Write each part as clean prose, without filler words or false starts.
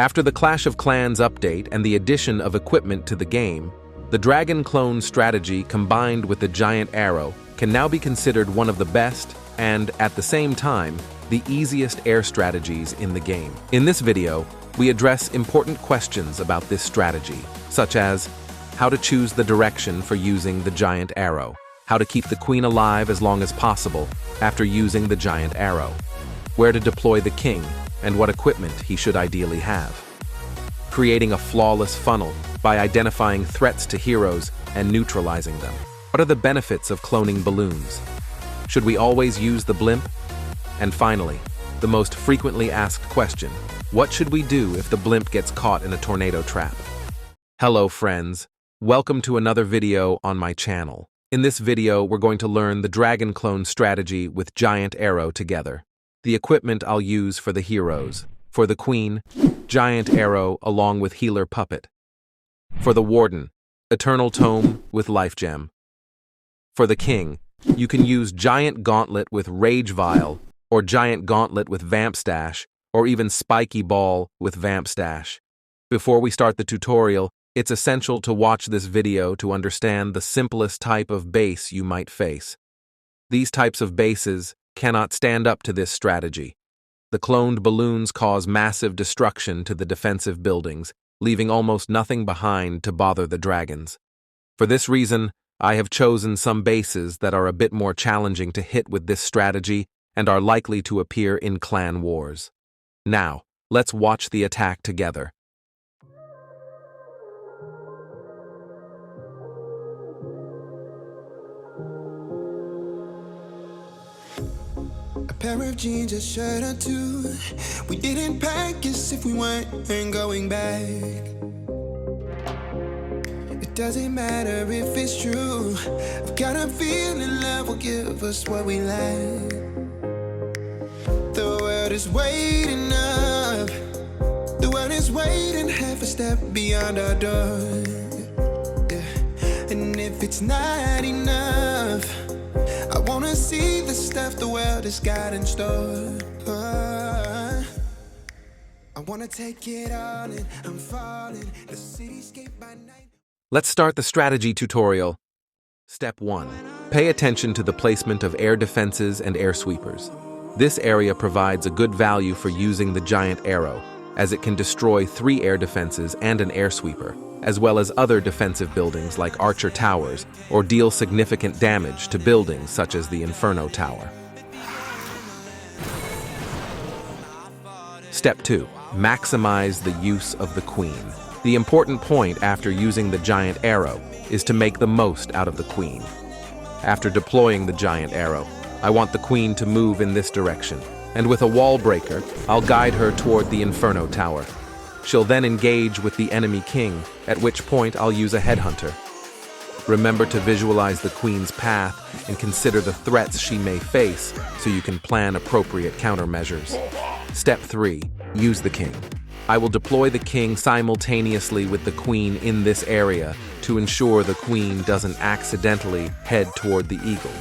After the Clash of Clans update and the addition of equipment to the game, the Dragon Clone strategy combined with the Giant Arrow can now be considered one of the best and, at the same time, the easiest air strategies in the game. In this video, we address important questions about this strategy, such as how to choose the direction for using the Giant Arrow, how to keep the Queen alive as long as possible after using the Giant Arrow, where to deploy the King, and what equipment he should ideally have, creating a flawless funnel by identifying threats to heroes and neutralizing them. What are the benefits of cloning balloons? Should we always use the blimp? And finally, the most frequently asked question, what should we do if the blimp gets caught in a tornado trap? Hello friends, welcome to another video on my channel. In this video, we're going to learn the Dragon Clone strategy with Giant Arrow together. The equipment I'll use for the heroes. For the Queen, Giant Arrow along with Healer Puppet. For the Warden, Eternal Tome with Life Gem. For the King, you can use Giant Gauntlet with Rage Vial, or Giant Gauntlet with Vampstache, or even Spiky Ball with Vampstache. Before we start the tutorial, it's essential to watch this video to understand the simplest type of base you might face. These types of bases cannot stand up to this strategy. The cloned balloons cause massive destruction to the defensive buildings, leaving almost nothing behind to bother the dragons. For this reason, I have chosen some bases that are a bit more challenging to hit with this strategy and are likely to appear in clan wars. Now, let's watch the attack together. A pair of jeans, a shirt or two. We didn't pack as if we weren't going back. It doesn't matter if it's true. I've got a feeling love will give us what we lack. The world is waiting up. The world is waiting half a step beyond our door. Yeah. And if it's not enough, I wanna see the stuff the world has got in store. I wanna take it all in. I'm falling. The cityscape by night. Let's start the strategy tutorial. Step 1. Pay attention to the placement of air defenses and air sweepers. This area provides a good value for using the Giant Arrow, as it can destroy 3 air defenses and an air sweeper, as well as other defensive buildings like Archer Towers, or deal significant damage to buildings such as the Inferno Tower. Step 2. Maximize the use of the Queen. The important point after using the Giant Arrow is to make the most out of the Queen. After deploying the Giant Arrow, I want the Queen to move in this direction, and with a wall breaker, I'll guide her toward the Inferno Tower. She'll then engage with the enemy king, at which point I'll use a headhunter. Remember to visualize the Queen's path and consider the threats she may face so you can plan appropriate countermeasures. Step 3. Use the King. I will deploy the King simultaneously with the Queen in this area to ensure the Queen doesn't accidentally head toward the Eagle.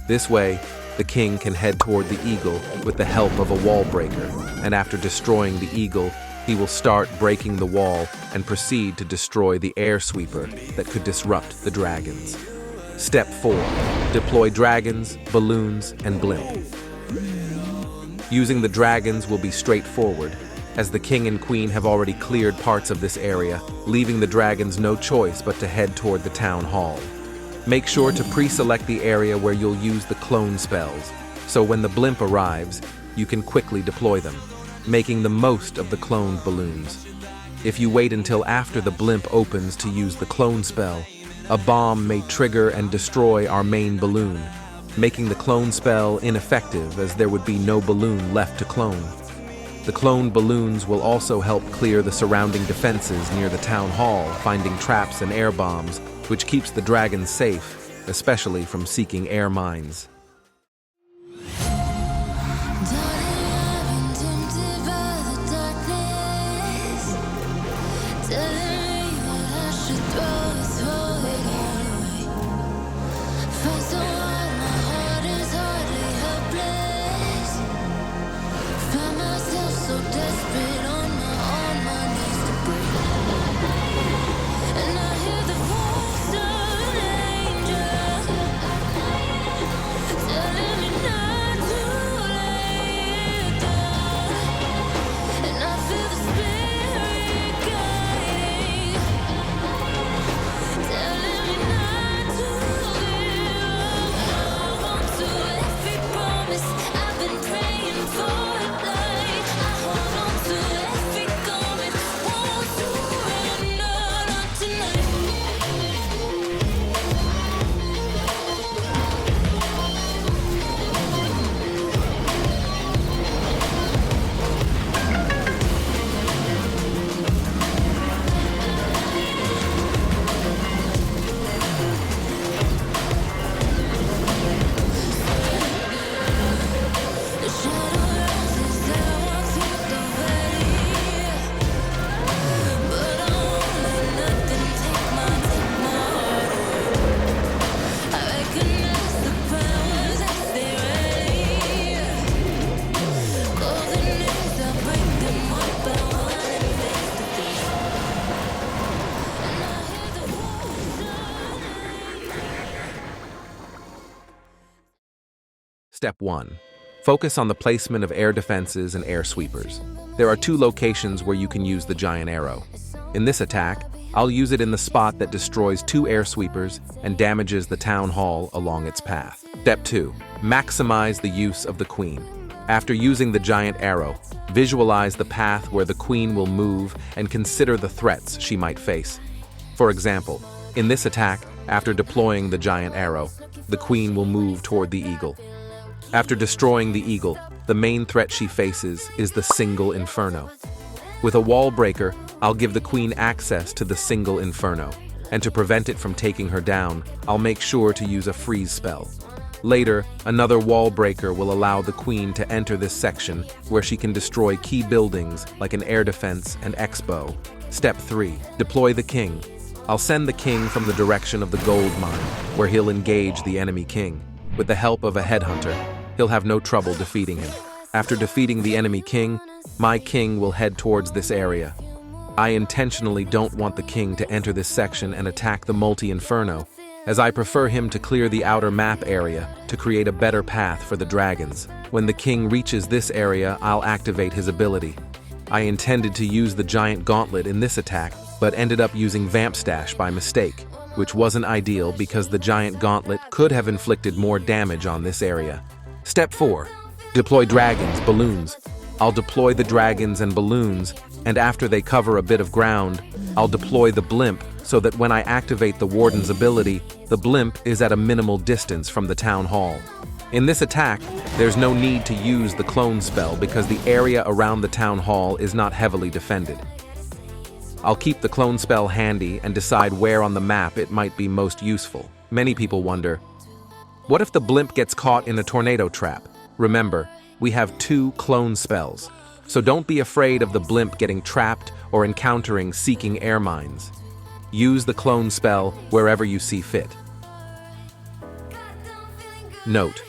This way, the King can head toward the Eagle with the help of a wall breaker, and after destroying the Eagle, he will start breaking the wall and proceed to destroy the air sweeper that could disrupt the dragons. Step 4. Deploy dragons, balloons, and blimp. Using the dragons will be straightforward, as the King and Queen have already cleared parts of this area, leaving the dragons no choice but to head toward the town hall. Make sure to pre-select the area where you'll use the clone spells, so when the blimp arrives, you can quickly deploy them, making the most of the cloned balloons. If you wait until after the blimp opens to use the clone spell, a bomb may trigger and destroy our main balloon, making the clone spell ineffective as there would be no balloon left to clone. The cloned balloons will also help clear the surrounding defenses near the town hall, finding traps and air bombs, which keeps the dragons safe, especially from seeking air mines. Find myself so desperate on my Step 1. Focus on the placement of air defenses and air sweepers. There are 2 locations where you can use the giant arrow. In this attack, I'll use it in the spot that destroys 2 air sweepers and damages the town hall along its path. Step 2. Maximize the use of the queen. After using the giant arrow, visualize the path where the queen will move and consider the threats she might face. For example, in this attack, after deploying the giant arrow, the queen will move toward the eagle. After destroying the eagle, the main threat she faces is the single inferno. With a wall breaker, I'll give the queen access to the single inferno, and to prevent it from taking her down, I'll make sure to use a freeze spell. Later, another wall breaker will allow the queen to enter this section where she can destroy key buildings like an air defense and expo. Step 3. Deploy the king. I'll send the king from the direction of the gold mine, where he'll engage the enemy king. With the help of a headhunter, he'll have no trouble defeating him. After defeating the enemy king, my king will head towards this area. I intentionally don't want the king to enter this section and attack the multi-inferno, as I prefer him to clear the outer map area to create a better path for the dragons. When the king reaches this area, I'll activate his ability. I intended to use the giant gauntlet in this attack, but ended up using Vampstache by mistake, which wasn't ideal because the giant gauntlet could have inflicted more damage on this area. Step 4. Deploy dragons, balloons. I'll deploy the dragons and balloons, and after they cover a bit of ground, I'll deploy the blimp so that when I activate the Warden's ability, the blimp is at a minimal distance from the town hall. In this attack, there's no need to use the clone spell because the area around the town hall is not heavily defended. I'll keep the clone spell handy and decide where on the map it might be most useful. Many people wonder, what if the blimp gets caught in a tornado trap? Remember, we have 2 clone spells, so don't be afraid of the blimp getting trapped or encountering seeking air mines. Use the clone spell wherever you see fit. Note: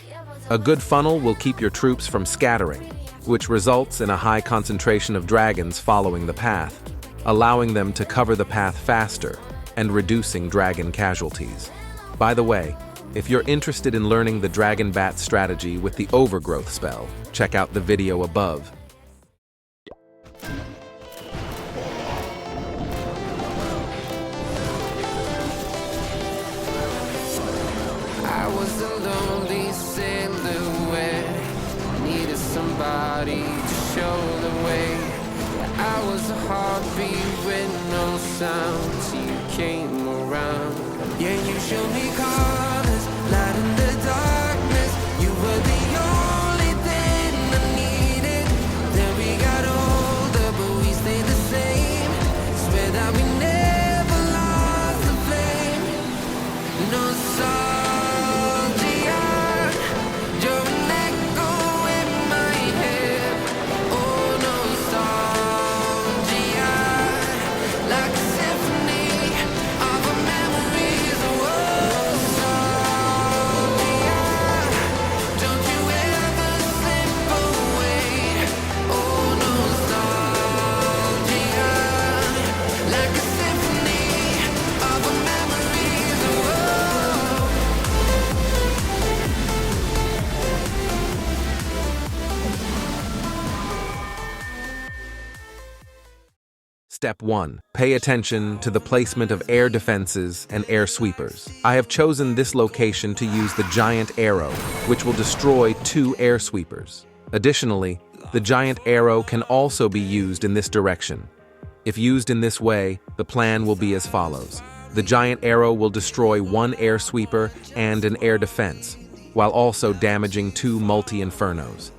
a good funnel will keep your troops from scattering, which results in a high concentration of dragons following the path, allowing them to cover the path faster and reducing dragon casualties. By the way, if you're interested in learning the Dragon Bat strategy with the Overgrowth spell, check out the video above. I was a lonely silhouette, needed somebody to show the way. I was a heartbeat with no sound till you came around. Yeah, you showed me colors, light in the darkness. You were the only thing I needed. Then we got older, but we stayed the same. Swear that we never lost the flame. Nostalgia, you're an echo in my head. Oh, nostalgia, like a symphony of our memories. Oh, nostalgia, don't you ever slip away. Oh, nostalgia, like a symphony of our memories. Oh. Step 1. Pay attention to the placement of air defenses and air sweepers. I have chosen this location to use the giant arrow, which will destroy 2 air sweepers. Additionally, the giant arrow can also be used in this direction. If used in this way, the plan will be as follows. The giant arrow will destroy 1 air sweeper and an air defense, while also damaging 2 multi-infernos.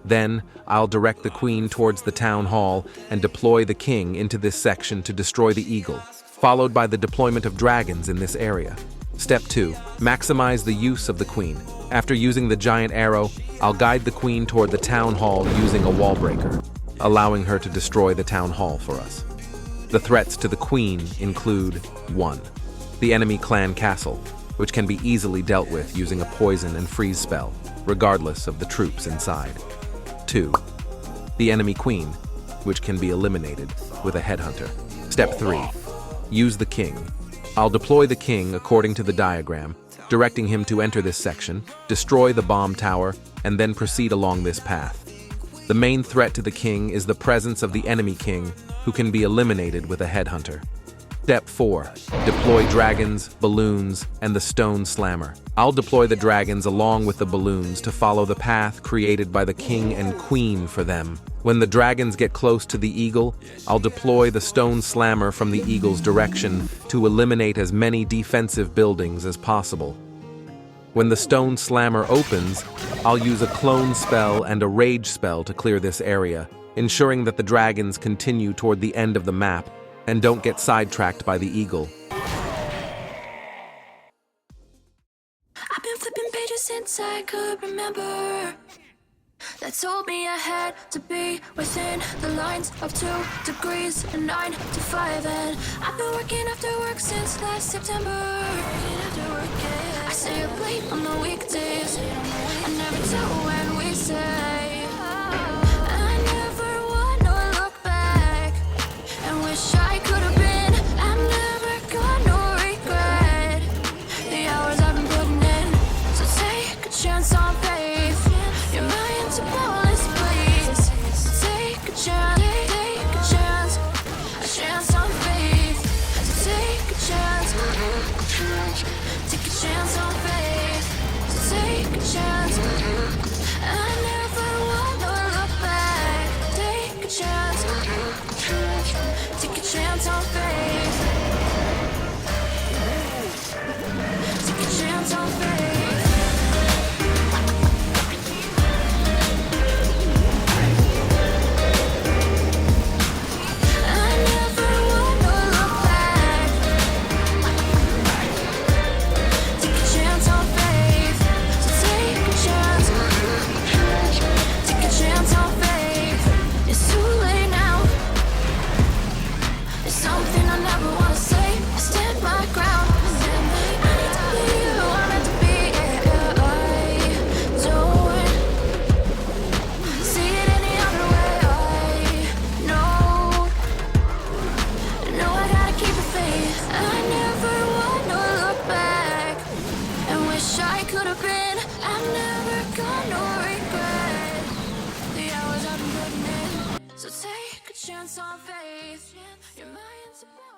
Then, I'll direct the queen towards the town hall and deploy the king into this section to destroy the eagle, followed by the deployment of dragons in this area. Step 2. Maximize the use of the queen. After using the giant arrow, I'll guide the queen toward the town hall using a wall breaker, allowing her to destroy the town hall for us. The threats to the queen include 1. The enemy clan castle, which can be easily dealt with using a poison and freeze spell, regardless of the troops inside. 2. The enemy queen, which can be eliminated with a headhunter. Step 3. Use the king. I'll deploy the king according to the diagram, directing him to enter this section, destroy the bomb tower, and then proceed along this path. The main threat to the king is the presence of the enemy king, who can be eliminated with a headhunter. Step 4. Deploy dragons, balloons, and the stone slammer. I'll deploy the dragons along with the balloons to follow the path created by the king and queen for them. When the dragons get close to the eagle, I'll deploy the stone slammer from the eagle's direction to eliminate as many defensive buildings as possible. When the stone slammer opens, I'll use a clone spell and a rage spell to clear this area, ensuring that the dragons continue toward the end of the map and don't get sidetracked by the eagle. I've been flipping pages since I could remember. That told me I had to be within the lines of 2 degrees and 9 to 5. And I've been working after work since last September. I stay up late on the weekdays. I never tell when we say. I never wanna look back and wish I could have been. I've never got no regret. The hours I've been putting in. So take a chance on faith. You're mine to blow this place. So take a chance on faith. So take a chance on faith. So take a chance. I never wanna look back. Take a chance on faith. Take a chance on faith. I never wanna look back. Take a chance on faith. So take a chance. Take a chance on faith. It's too late now. It's something I never wanna say. I stand my ground. I need to be who I'm meant to be. Yeah, I don't see it any other way. I gotta keep the faith. I never wanna look back and wish I could have been. I've never got no regret. The hours I've been putting in. So take a chance on faith. Your mind's about